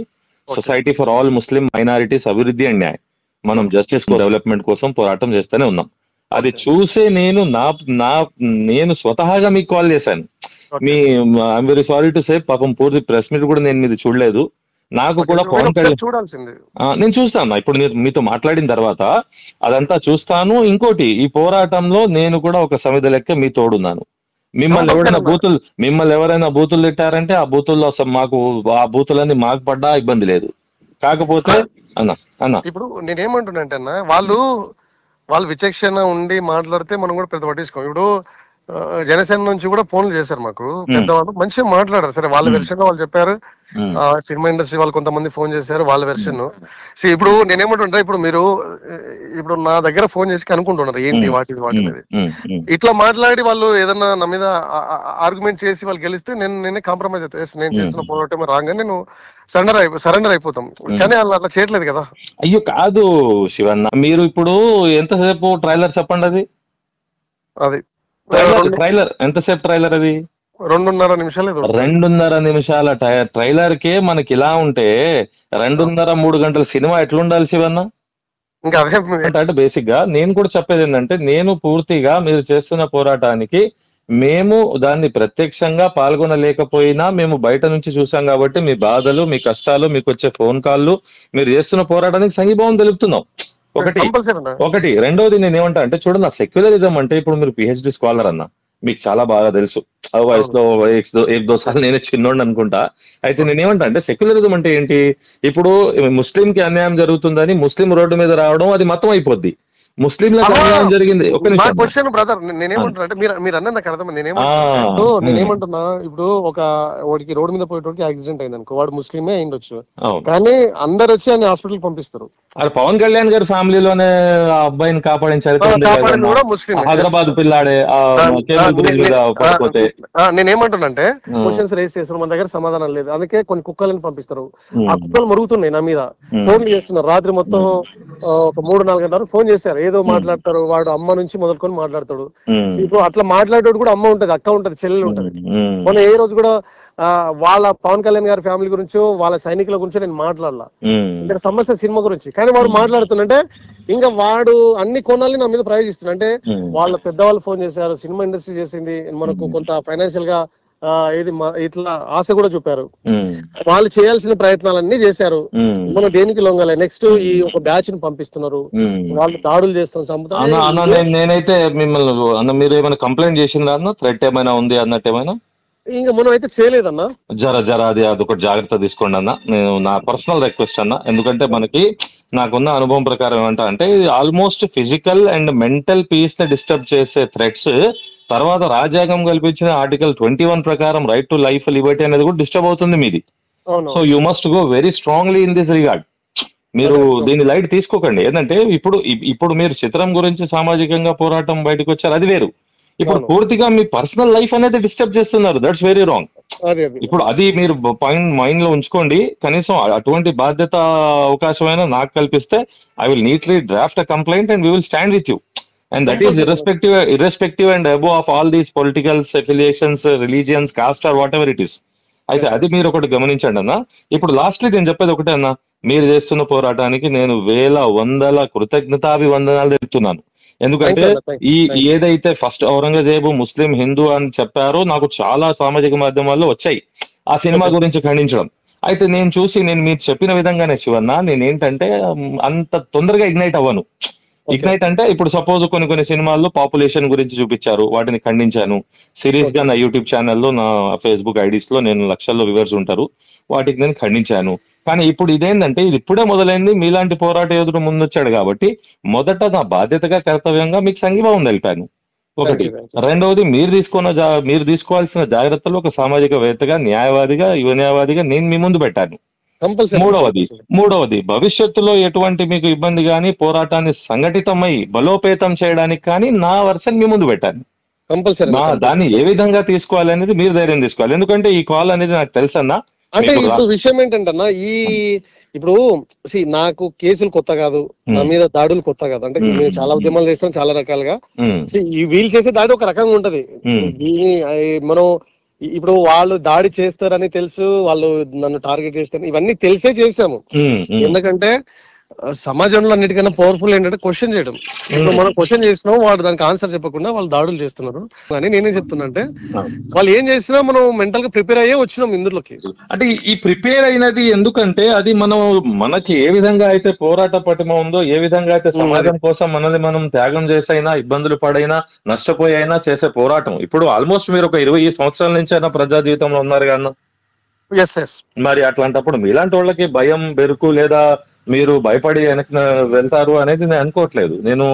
society for all Muslim minorities అభివృద్ధి అండ్ న్యాయం. మనం జస్టిస్ డెవలప్మెంట్ కోసం పోరాటం చేస్తూనే ఉన్నాం. అది చూసే నేను స్వతహాగా మీకు కాల్ చేశాను. Me I'm very sorry to say, పాపం పూర్తి ప్రెస్ మీట్ కూడా నేను మీది చూడలేదు. నాకు కూడా పవన్ కళ్యాణ్ చూడాల్సింది నేను చూస్తాను. ఇప్పుడు మీతో మాట్లాడిన తర్వాత అదంతా చూస్తాను. ఇంకోటి, ఈ పోరాటంలో నేను కూడా ఒక సమిధ లెక్క మీ తోడున్నాను. మిమ్మల్ని ఎవరైనా బూతులు తిట్టారంటే ఆ బూతుల్లో అసలు మాకు ఆ బూతులన్నీ మాకు పడ్డా ఇబ్బంది లేదు. కాకపోతే అన్న ఇప్పుడు నేనేమంటున్నానంటే అన్న, వాళ్ళు విచక్షణ ఉండి మాట్లాడితే మనం కూడా పెద్ద పట్టించుకోం. ఇప్పుడు జనసేన నుంచి కూడా ఫోన్లు చేశారు మాకు పెద్దవాళ్ళు, మంచిగా మాట్లాడారు. సరే, వాళ్ళ వెర్షన్ వాళ్ళు చెప్పారు. సినిమా ఇండస్ట్రీ వాళ్ళు కొంతమంది ఫోన్ చేశారు, వాళ్ళ వెర్షన్. ఇప్పుడు నేనేమంటుంటా, ఇప్పుడు నా దగ్గర ఫోన్ చేసి కనుక్కుంటున్నారు ఏంటి వాటి అనేది. ఇట్లా మాట్లాడి వాళ్ళు ఏదన్నా నా మీద ఆర్గ్యుమెంట్ చేసి వాళ్ళు గెలిస్తే నేనే కాంప్రమైజ్ అయితే నేను చేసిన పోరాటం రాంగ్ అని నేను సరెండర్ అయిపోతాం. కానీ వాళ్ళు అట్లా చేయట్లేదు కదా. అయ్యో కాదు శివన్న, మీరు ఇప్పుడు ఎంతసేపు ట్రైలర్ చెప్పండి. అది ట్రైలర్ ఎంతసేపు ట్రైలర్? అది 2.5 నిమిషాలు. 2.5 నిమిషాల ట్రైలర్ కే మనకి ఇలా ఉంటే 2.5-3 గంటల సినిమా ఎట్లుండాలి శివన్న? ఇంకా అదే అంటే బేసిక్ గా నేను కూడా చెప్పేది ఏంటంటే, నేను పూర్తిగా మీరు చేస్తున్న పోరాటానికి మేము దాన్ని ప్రత్యక్షంగా పాల్గొనలేకపోయినా మేము బయట నుంచి చూసాం కాబట్టి మీ బాధలు, మీ కష్టాలు, మీకు వచ్చే ఫోన్ కాల్లు, మీరు చేస్తున్న పోరాటానికి సంఘీభావం తెలుపుతున్నాం. ఒకటి రెండోది నేను ఏమంటా అంటే, చూడండి, సెక్యులరిజం అంటే, ఇప్పుడు మీరు పిహెచ్డి స్కాలర్ అన్న, మీకు చాలా బాగా తెలుసు. వయసులో ఏదో సార్లు నేనే చిన్నోడిని అనుకుంటా. అయితే నేనేమంటా అంటే, సెక్యులరిజం అంటే ఏంటి? ఇప్పుడు ముస్లిం కి అన్యాయం జరుగుతుందని ముస్లిం రోడ్డు మీద రావడం అది మతం అయిపోద్ది. ముస్లింలకు అన్యాయం జరిగింది. క్వశ్చన్ బ్రదర్, నేనేమంటున్నా మీరు అన్న నాకు అర్థం. నేనేమంటున్నా, ఇప్పుడు వాడికి రోడ్డు మీద పోయేటోడికి యాక్సిడెంట్ అయింది అనుకో, వాడు ముస్లిమే అయిండొచ్చు, కానీ అందరు వచ్చి ఆయన హాస్పిటల్ పంపిస్తారు. అది పవన్ కళ్యాణ్ గారి ఫ్యామిలీలోనే ఆ అబ్బాయిని కాపాడిన చరిత్ర, హైదరాబాద్ పిల్లాడే నేనేమంటున్నా అంటే, క్వశ్చన్స్ రేస్ చేస్తారు, మన దగ్గర సమాధానం లేదు, అందుకే కొన్ని కుక్కలను పంపిస్తారు. ఆ కుక్కలు మరుగుతున్నాయి నా మీద, ఫోన్లు చేస్తున్నారు రాత్రి మొత్తం. ఒక 3-4 గంటల వరకు ఫోన్ చేశారు, ఏదో మాట్లాడతారు. వాడు అమ్మ నుంచి మొదలుకొని మాట్లాడతాడు. ఇప్పుడు అట్లా మాట్లాడేటోడు కూడా అమ్మ ఉంటది, అక్క ఉంటది, చెల్లెలు ఉంటది. మొన్న ఏ రోజు కూడా వాళ్ళ పవన్ కళ్యాణ్ గారి ఫ్యామిలీ గురించో వాళ్ళ సైనికుల గురించో నేను మాట్లాడలా. ఇక్కడ సమస్య సినిమా గురించి. కానీ వాడు మాట్లాడుతున్నంటే ఇంకా వాడు అన్ని కోణాలని నా మీద ప్రయోగిస్తున్నా. అంటే వాళ్ళ పెద్దవాళ్ళు ఫోన్ చేశారు, సినిమా ఇండస్ట్రీ చేసింది, మనకు కొంత ఫైనాన్షియల్ గా ఇట్లా ఆశ కూడా చూపారు. వాళ్ళు చేయాల్సిన ప్రయత్నాలన్నీ చేశారు, మనం దేనికి లొంగలే. నెక్స్ట్ ఈ ఒక బ్యాచ్ ని పంపిస్తున్నారు, వాళ్ళు దాడులు చేస్తున్నారు. నేనైతే మిమ్మల్ని మీరు ఏమైనా కంప్లైంట్ చేసిందా అన్న? థ్రెట్ ఏమైనా ఉంది అన్నట్టు ఏమైనా? ఇంకా మనం అయితే చేయలేదన్నా. అదొకటి జాగ్రత్త తీసుకోండి అన్న. నేను నా పర్సనల్ రిక్వెస్ట్ అన్న, ఎందుకంటే మనకి నాకున్న అనుభవం ప్రకారం ఏమంటా అంటే, ఇది almost physical and mental peace ని డిస్టర్బ్ చేసే థ్రెట్స్. తర్వాత రాజ్యాంగం కల్పించిన ఆర్టికల్ 21 ప్రకారం రైట్ టు లైఫ్, లిబర్టీ అనేది కూడా డిస్టర్బ్ అవుతుంది మీది. So you must go very strongly in this regard. మీరు దీన్ని లైట్ తీసుకోకండి. ఏంటంటే ఇప్పుడు మీరు చిత్రం గురించి సామాజికంగా పోరాటం బయటకు వచ్చారు, అది వేరు. ఇప్పుడు పూర్తిగా మీ పర్సనల్ లైఫ్ అనేది డిస్టర్బ్ చేస్తున్నారు. That's very wrong. ఇప్పుడు అది మీరు మైండ్ లో ఉంచుకోండి. కనీసం అటువంటి బాధ్యత అవకాశమైనా నాకు కల్పిస్తే I will neatly draft a complaint and we will stand with you. And that is irrespective and above of all these political affiliations, religions, caste or whatever it is. అయితే అది మీరు ఒకటి గమనించండి అన్న. ఇప్పుడు లాస్ట్లీ నేను చెప్పేది ఒకటే అన్న, మీరు చేస్తున్న పోరాటానికి నేను 1000 కృతజ్ఞతాభివందనాలు తెలుపుతున్నాను. ఎందుకంటే ఏదైతే ఫస్ట్ ఔరంగజేబు ముస్లిం హిందూ అని చెప్పారో నాకు చాలా సామాజిక మాధ్యమాల్లో వచ్చాయి ఆ సినిమా గురించి ఖండించడం. అయితే నేను మీరు చెప్పిన విధంగానే శివన్న, నేనేంటంటే అంత తొందరగా ఇగ్నైట్ అవ్వను. ఇగ్నైట్ అంటే ఇప్పుడు సపోజ్ కొన్ని సినిమాల్లో పాపులేషన్ గురించి చూపించారు, వాటిని ఖండించాను. సిరీస్ గా నా యూట్యూబ్ ఛానల్లో, నా ఫేస్బుక్ ఐడీస్ లో నేను లక్షల్లో వ్యూవర్స్ ఉంటారు, వాటికి నేను ఖండించాను. కానీ ఇప్పుడు ఇదేంటంటే ఇది ఇప్పుడే మొదలైంది, మీలాంటి పోరాట యోధుడు ముందొచ్చాడు కాబట్టి మొదట నా బాధ్యతగా కర్తవ్యంగా మీకు సంఘీభావం తెలిపాను. ఒకటి. రెండవది, మీరు తీసుకోవాల్సిన జాగ్రత్తలు ఒక సామాజికవేత్తగా, న్యాయవాదిగా, యువ న్యాయవాదిగా నేను మీ ముందు పెట్టాను. మూడవది, భవిష్యత్తులో ఎటువంటి మీకు ఇబ్బంది కానీ పోరాటాన్ని సంఘటితమై బలోపేతం చేయడానికి కానీ నా వర్షన్ మీ ముందు పెట్టాను. దాన్ని ఏ విధంగా తీసుకోవాలి అనేది మీరు ధైర్యం తీసుకోవాలి. ఎందుకంటే ఈ కాల్ అనేది నాకు తెలుసన్నా. అంటే ఇప్పుడు విషయం ఏంటంటే ఇప్పుడు నాకు కేసులు కొత్త కాదు, నా మీద దాడులు కొత్త కాదు. అంటే మేము చాలా ఉద్యమాలు చేస్తాం చాలా రకాలుగా. వీళ్ళు చేసే దాడి ఒక రకంగా ఉంటది. మనం ఇప్పుడు వాళ్ళు దాడి చేస్తారని తెలుసు, వాళ్ళు నన్ను టార్గెట్ చేస్తారు, ఇవన్నీ తెలిసే చేసాము. ఎందుకంటే సమాజంలో అన్నిటికన్నా పవర్ఫుల్ ఏంటంటే క్వశ్చన్ చేయడం. ఇప్పుడు మనం క్వశ్చన్ చేస్తున్నాం, వాడు దానికి ఆన్సర్ చెప్పకుండా వాళ్ళు దాడులు చేస్తున్నారు అని నేనేం చెప్తున్నా అంటే, వాళ్ళు ఏం చేసినా మనం మెంటల్ గా ప్రిపేర్ అయ్యే వచ్చినాం ఇందులోకి. అంటే ఈ ప్రిపేర్ అయినది ఎందుకంటే అది మనకి ఏ విధంగా అయితే పోరాట పటిమ ఉందో, ఏ విధంగా అయితే సమాజం కోసం మనల్ని మనం త్యాగం చేసైనా, ఇబ్బందులు పడైనా, నష్టపోయైనా చేసే పోరాటం. ఇప్పుడు ఆల్మోస్ట్ మీరు ఒక 20 సంవత్సరాల నుంచి అయినా ప్రజా జీవితంలో ఉన్నారు కదా. మరి అట్లాంటప్పుడు మీలాంటి వాళ్ళకి భయం, బెరుకు లేదా మీరు భయపడి వెనక్కి వెళ్తారు అనేది నేను అనుకోవట్లేదు. నేను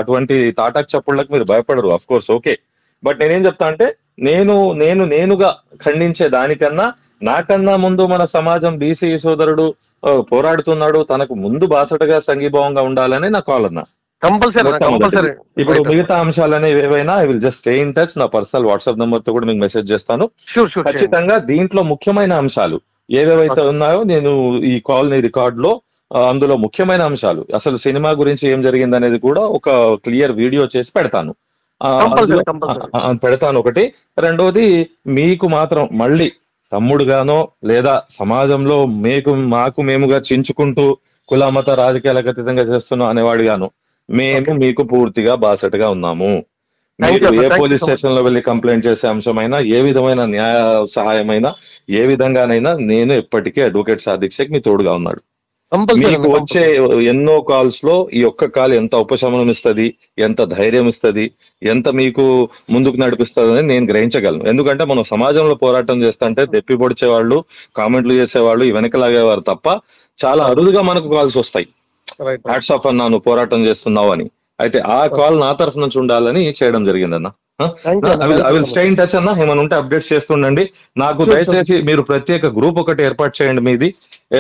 అటువంటి తాటాకు చప్పుళ్ళకి మీరు భయపడరు, అఫ్ కోర్స్, ఓకే. బట్ నేనేం చెప్తా అంటే, నేనుగా ఖండించే దానికన్నా నాకన్నా ముందు మన సమాజం బీసీ సోదరుడు పోరాడుతున్నాడు, తనకు ముందు బాసటగా సంఘీభావంగా ఉండాలని నా కాల్ అన్నా. ఇప్పుడు మిగతా అంశాలనే ఏవైనా I will just stay in touch. నా పర్సనల్ వాట్సాప్ నెంబర్ తో కూడా మీకు మెసేజ్ చేస్తాను. ఖచ్చితంగా దీంట్లో ముఖ్యమైన అంశాలు ఏవేవైతే ఉన్నాయో నేను ఈ కాల్ ని రికార్డ్ లో అందులో ముఖ్యమైన అంశాలు, అసలు సినిమా గురించి ఏం జరిగింది అనేది కూడా ఒక క్లియర్ వీడియో చేసి పెడతాను. ఒకటి. రెండోది, మీకు మాత్రం మళ్ళీ తమ్ముడుగానో లేదా సమాజంలో మాకు మేముగా చించుకుంటూ కుల మత రాజకీయాలకు అతీతంగా చేస్తున్నాం అనేవాడిగాను మేము మీకు పూర్తిగా బాసటగా ఉన్నాము. మీరు ఏ పోలీస్ స్టేషన్ లో వెళ్ళి కంప్లైంట్ చేసే అంశమైనా, ఏ విధమైన న్యాయ సహాయమైనా, ఏ విధంగానైనా నేను ఎప్పటికీ అడ్వకేట్ సాదిక్ షేక్ మీ తోడుగా ఉన్నాడు. మీకు వచ్చే ఎన్నో కాల్స్ లో ఈ ఒక్క కాల్ ఎంత ఉపశమనం ఇస్తుంది, ఎంత ధైర్యం ఇస్తుంది, ఎంత మీకు ముందుకు నడిపిస్తుంది అని నేను గ్రహించగలను. ఎందుకంటే మనం సమాజంలో పోరాటం చేస్తుంటే దెప్పి పొడిచేవాళ్ళు, కామెంట్లు చేసేవాళ్ళు వెనకలాగేవారు తప్ప చాలా అరుదుగా మనకు కాల్స్ వస్తాయి, హ్యాట్స్ ఆఫ్ అన్నా నువ్వు పోరాటం చేస్తున్నావు అని. అయితే ఆ కాల్ నా తరఫు నుంచి ఉండాలని చేయడం జరిగిందన్న. I will stay in touch అన్న. ఏమైనా ఉంటే అప్డేట్స్ చేస్తుండండి. నాకు దయచేసి మీరు ప్రత్యేక గ్రూప్ ఒకటి ఏర్పాటు చేయండి, మీది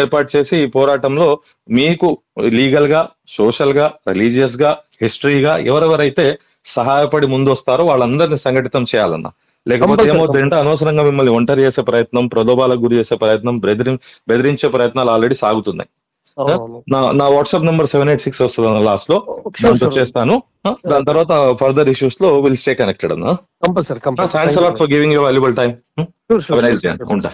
ఏర్పాటు చేసి ఈ పోరాటంలో మీకు లీగల్ గా, సోషల్ గా, రిలీజియస్ గా, హిస్టరీగా ఎవరెవరైతే సహాయపడి ముందు వస్తారో వాళ్ళందరినీ సంఘటితం చేయాలన్న. లేకపోతే ఏమవుతుందంటే అనవసరంగా మిమ్మల్ని ఒంటరి చేసే ప్రయత్నం, ప్రలోభాలకు గురి చేసే ప్రయత్నం, బెదిరించే ప్రయత్నాలు ఆల్రెడీ సాగుతున్నాయి. నా వాట్సాప్ నెంబర్ 786 వస్తుంది లాస్ట్ లో, దాంతో చేస్తాను. దాని తర్వాత ఫర్దర్ ఇష్యూస్ లో విల్ స్టే కనెక్టెడ్ అన్న. Thanks a lot for giving your valuable time. ఉంటా.